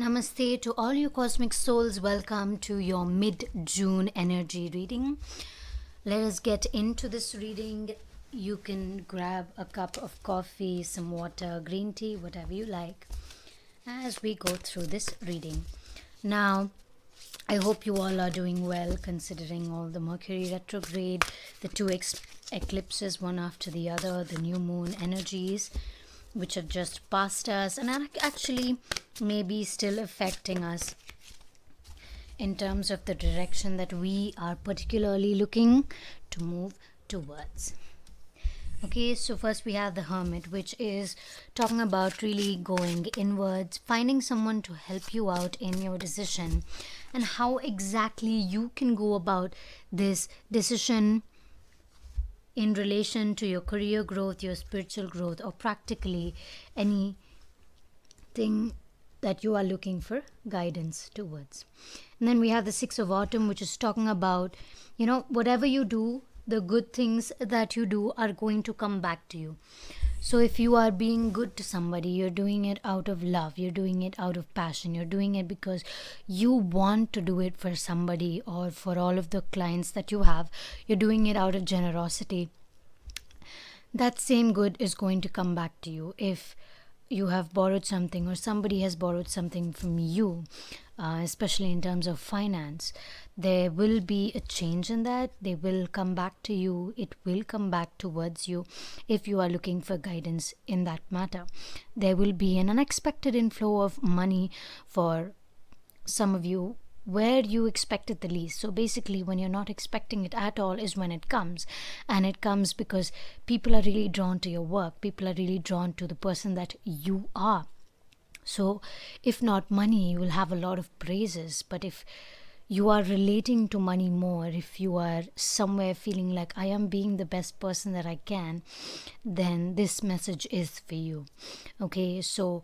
Namaste to all you cosmic souls. Welcome to your mid June energy reading. Let us get into this reading. You can grab a cup of coffee, some water, green tea, whatever you like, as we go through this reading. Now, I hope you all are doing well considering all the Mercury retrograde, the two eclipses, one after the other, the new moon energies, which are just past us and are actually maybe still affecting us in terms of the direction that we are particularly looking to move towards. Okay, so first we have the Hermit, which is talking about really going inwards, finding someone to help you out in your decision, and how exactly you can go about this decision in relation to your career growth, your spiritual growth, or practically anything that you are looking for guidance towards. And then we have the Six of Autumn, which is talking about, whatever you do, the good things that you do are going to come back to you. So if you are being good to somebody, you're doing it out of love, you're doing it out of passion, you're doing it because you want to do it for somebody or for all of the clients that you have, you're doing it out of generosity. That same good is going to come back to you. If you have borrowed something or somebody has borrowed something from you, especially in terms of finance, there will be a change in that. They will come back to you. It will come back towards you if you are looking for guidance in that matter. There will be an unexpected inflow of money for some of you where you expect it the least. So basically, when you're not expecting it at all is when it comes. And it comes because people are really drawn to your work. People are really drawn to the person that you are. So if not money, you will have a lot of praises. But if you are relating to money more, if you are somewhere feeling like I am being the best person that I can, then this message is for you. Okay, so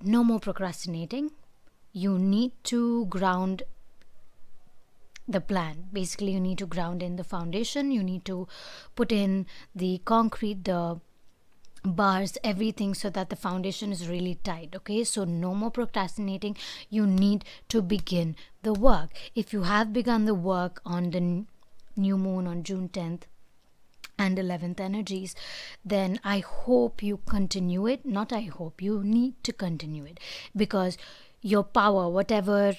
no more procrastinating. You need to ground the plan. Basically, you need to ground in the foundation. You need to put in the concrete, the bars, everything, so that the foundation is really tight. Okay, so no more procrastinating. You need to begin the work. If you have begun the work on the new moon on June 10th and 11th energies, then I hope you continue it. Not I hope, you need to continue it, because your power, whatever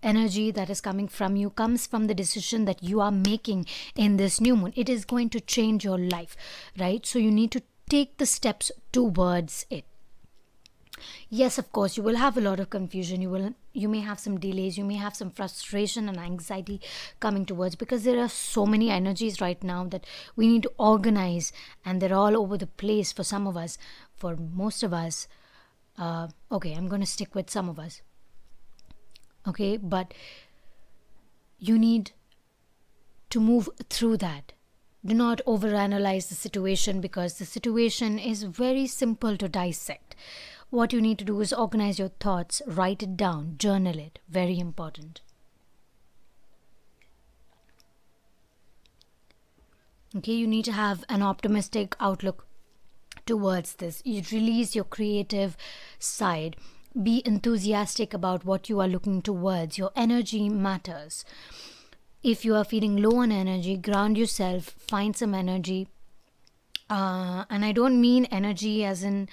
energy that is coming from you, comes from the decision that you are making in this new moon. It is going to change your life, right? So you need to take the steps towards it. Yes, of course, you will have a lot of confusion. You may have some delays. You may have some frustration and anxiety coming towards, because there are so many energies right now that we need to organize, and they're all over the place for some of us. For most of us, okay, I'm going to stick with some of us. Okay, but you need to move through that. Do not overanalyze the situation, because the situation is very simple to dissect. What you need to do is organize your thoughts, write it down, journal it. Very important. Okay, you need to have an optimistic outlook towards this. You release your creative side. Be enthusiastic about what you are looking towards. Your energy matters. If you are feeling low on energy, ground yourself, find some energy. And I don't mean energy as in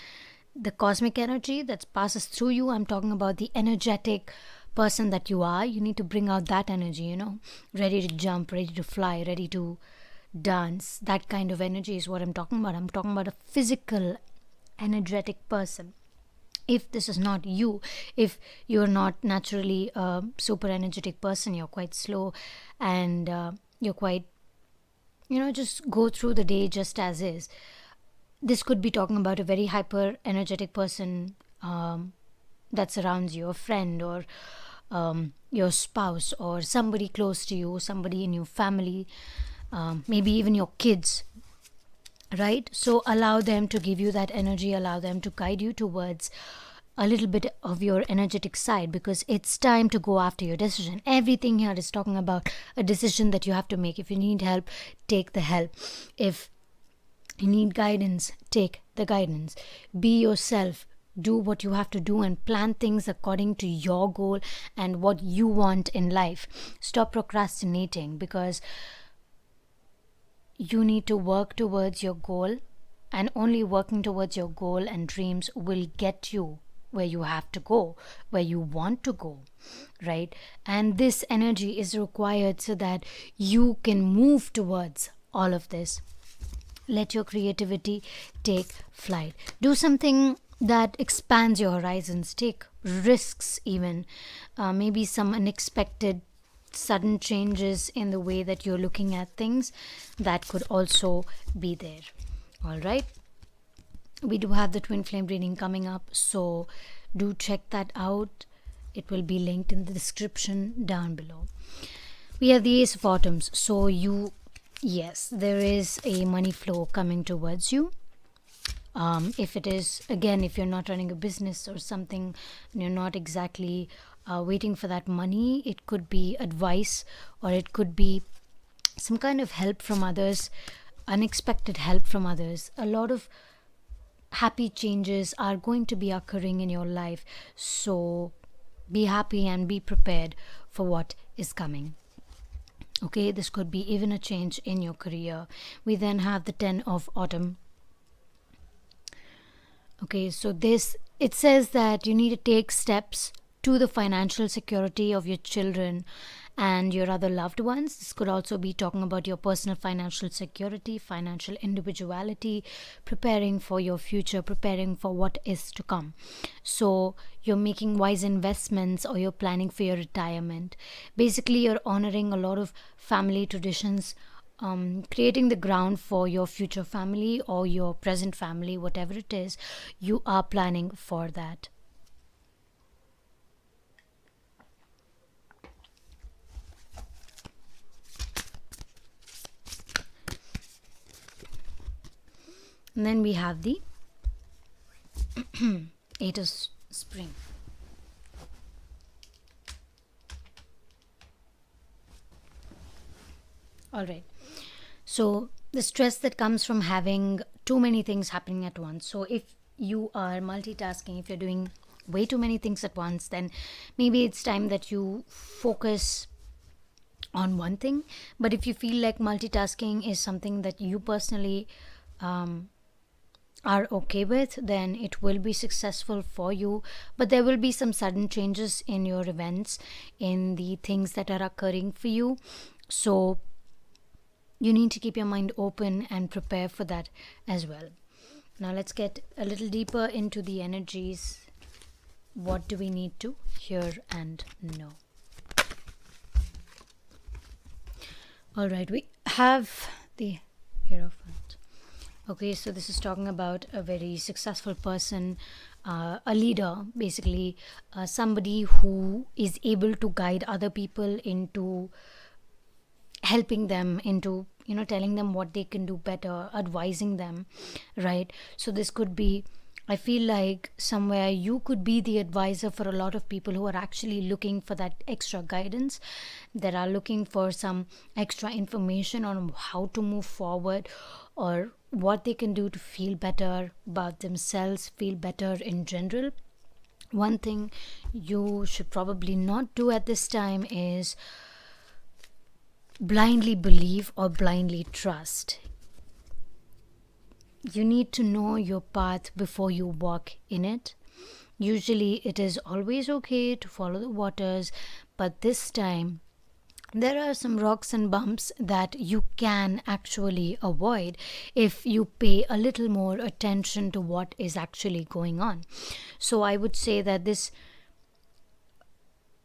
the cosmic energy that passes through you. I'm talking about the energetic person that you are. You need to bring out that energy, ready to jump, ready to fly, ready to dance. That kind of energy is what I'm talking about. I'm talking about a physical, energetic person. If this is not you, if you're not naturally a super energetic person, you're quite slow and you're quite, just go through the day just as is. This could be talking about a very hyper energetic person that surrounds you, a friend or your spouse or somebody close to you, somebody in your family, maybe even your kids. Right? So allow them to give you that energy, allow them to guide you towards a little bit of your energetic side, because it's time to go after your decision. Everything here is talking about a decision that you have to make. If you need help, take the help. If you need guidance, take the guidance. Be yourself. do what you have to do and plan things according to your goal and what you want in life. Stop procrastinating, because you need to work towards your goal, and only working towards your goal and dreams will get you where you have to go, where you want to go, right? And this energy is required so that you can move towards all of this. Let your creativity take flight. Do something that expands your horizons. Take risks, even. Maybe some unexpected sudden changes in the way that you're looking at things, that could also be there. All right. We do have the twin flame reading coming up, so do check that out. It will be linked in the description down below. We have the Ace of Autumns. So yes, there is a money flow coming towards you. If it is, again, if you're not running a business or something and you're not exactly waiting for that money, it could be advice, or it could be some kind of help from others, unexpected help from others. A lot of happy changes are going to be occurring in your life, so be happy and be prepared for what is coming. Okay, this could be even a change in your career. We then have the 10 of Autumn. Okay, so it says that you need to take steps to the financial security of your children and your other loved ones. This could also be talking about your personal financial security, financial individuality, preparing for your future, preparing for what is to come. So you're making wise investments, or you're planning for your retirement. Basically, you're honoring a lot of family traditions, creating the ground for your future family or your present family, whatever it is, you are planning for that. And then we have the Eight of Spring. All right. So the stress that comes from having too many things happening at once. So if you are multitasking, if you're doing way too many things at once, then maybe it's time that you focus on one thing. But if you feel like multitasking is something that you personally are okay with, then it will be successful for you. But there will be some sudden changes in your events, in the things that are occurring for you. So you need to keep your mind open and prepare for that as well. Now let's get a little deeper into the energies. What do we need to hear and know? All right, we have the Hierophant. Okay, so this is talking about a very successful person, a leader, basically, somebody who is able to guide other people into helping them, into telling them what they can do better, advising them, right? So this could be, I feel like somewhere you could be the advisor for a lot of people who are actually looking for that extra guidance, that are looking for some extra information on how to move forward, or what they can do to feel better about themselves, feel better in general. One thing you should probably not do at this time is blindly believe or blindly trust. You need to know your path before you walk in it. Usually it is always okay to follow the waters, but this time there are some rocks and bumps that you can actually avoid if you pay a little more attention to what is actually going on. So I would say that this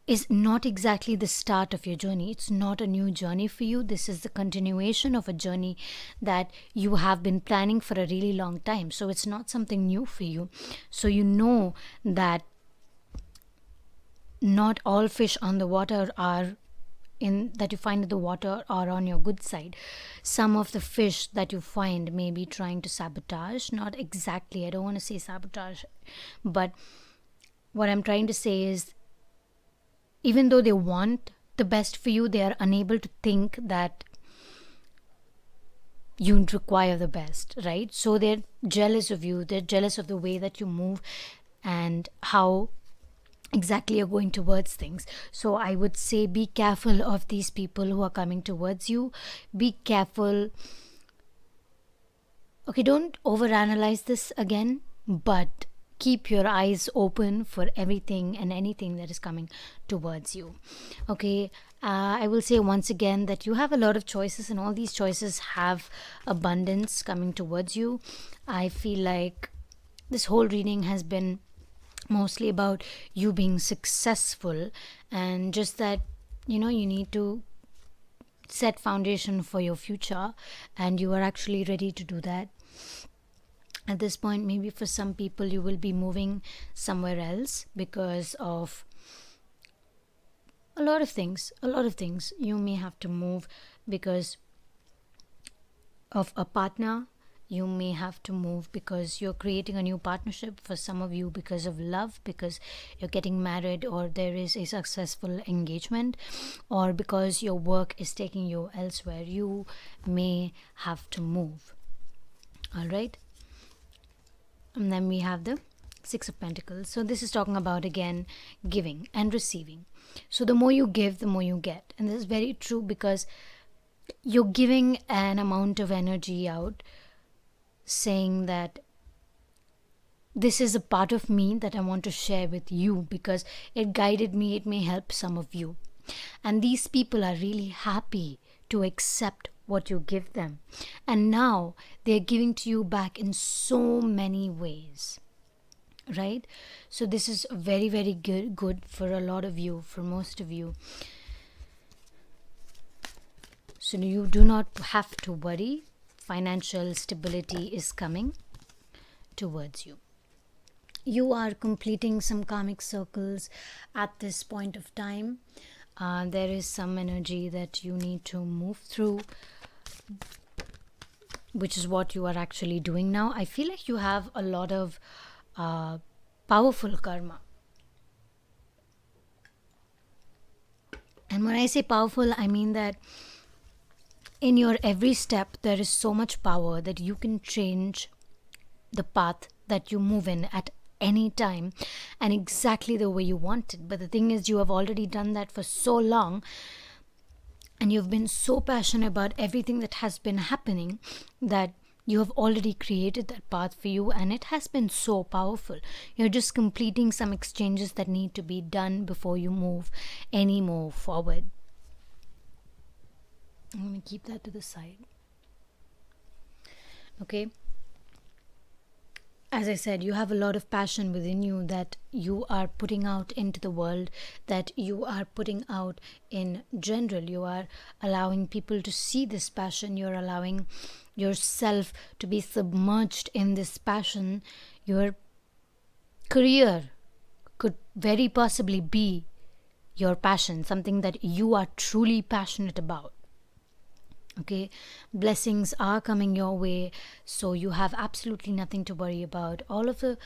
is not exactly the start of your journey. It's not a new journey for you. This is the continuation of a journey that you have been planning for a really long time. So it's not something new for you. So you know that not all fish on the water are that you find in the water are on your good side. Some of the fish that you find may be trying to sabotage. Not exactly, I don't want to say sabotage, but what I'm trying to say is, even though they want the best for you, they are unable to think that you require the best, right? So they're jealous of you, they're jealous of the way that you move, and how exactly you're going towards things. So I would say be careful of these people who are coming towards you. Be careful. Okay, don't overanalyze this again, but keep your eyes open for everything and anything that is coming towards you. Okay, I will say once again that you have a lot of choices, and all these choices have abundance coming towards you. I feel like this whole reading has been mostly about you being successful, and just that you need to set foundation for your future, and you are actually ready to do that at this point. Maybe for some people you will be moving somewhere else because of a lot of things you may have to move because of a partner. You may have to move because you're creating a new partnership. For some of you, because of love, because you're getting married or there is a successful engagement, or because your work is taking you elsewhere, you may have to move. All right. And then we have the Six of Pentacles. So this is talking about, again, giving and receiving. So the more you give, the more you get. And this is very true because you're giving an amount of energy out, saying that this is a part of me that I want to share with you because it guided me, it may help some of you. And these people are really happy to accept what you give them. And now they're giving to you back in so many ways. Right? So this is very, very good for a lot of you, for most of you. So you do not have to worry. Financial stability is coming towards you. You are completing some karmic circles at this point of time. There is some energy that you need to move through, which is what you are actually doing now. I feel like you have a lot of powerful karma. And when I say powerful, I mean that in your every step, there is so much power that you can change the path that you move in at any time and exactly the way you want it. But the thing is, you have already done that for so long, and you've been so passionate about everything that has been happening that you have already created that path for you, and it has been so powerful. You're just completing some exchanges that need to be done before you move any more forward. I'm going to keep that to the side. Okay. As I said, you have a lot of passion within you that you are putting out into the world, that you are putting out in general. You are allowing people to see this passion. You're allowing yourself to be submerged in this passion. Your career could very possibly be your passion, something that you are truly passionate about. Okay, blessings are coming your way, so you have absolutely nothing to worry about. All of the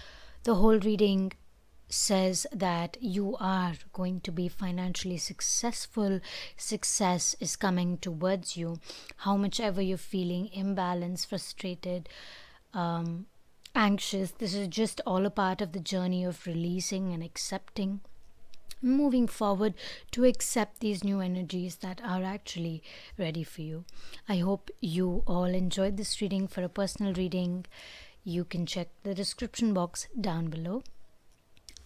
whole reading says that you are going to be financially successful. Success is coming towards you. How much ever you're feeling imbalanced, frustrated, anxious, this is just all a part of the journey of releasing and accepting, moving forward to accept these new energies that are actually ready for you. I hope you all enjoyed this reading. For a personal reading, you can check the description box down below.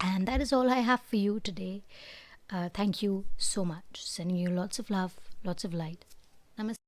And that is all I have for you today. Thank you so much. Sending you lots of love, lots of light. Namaste.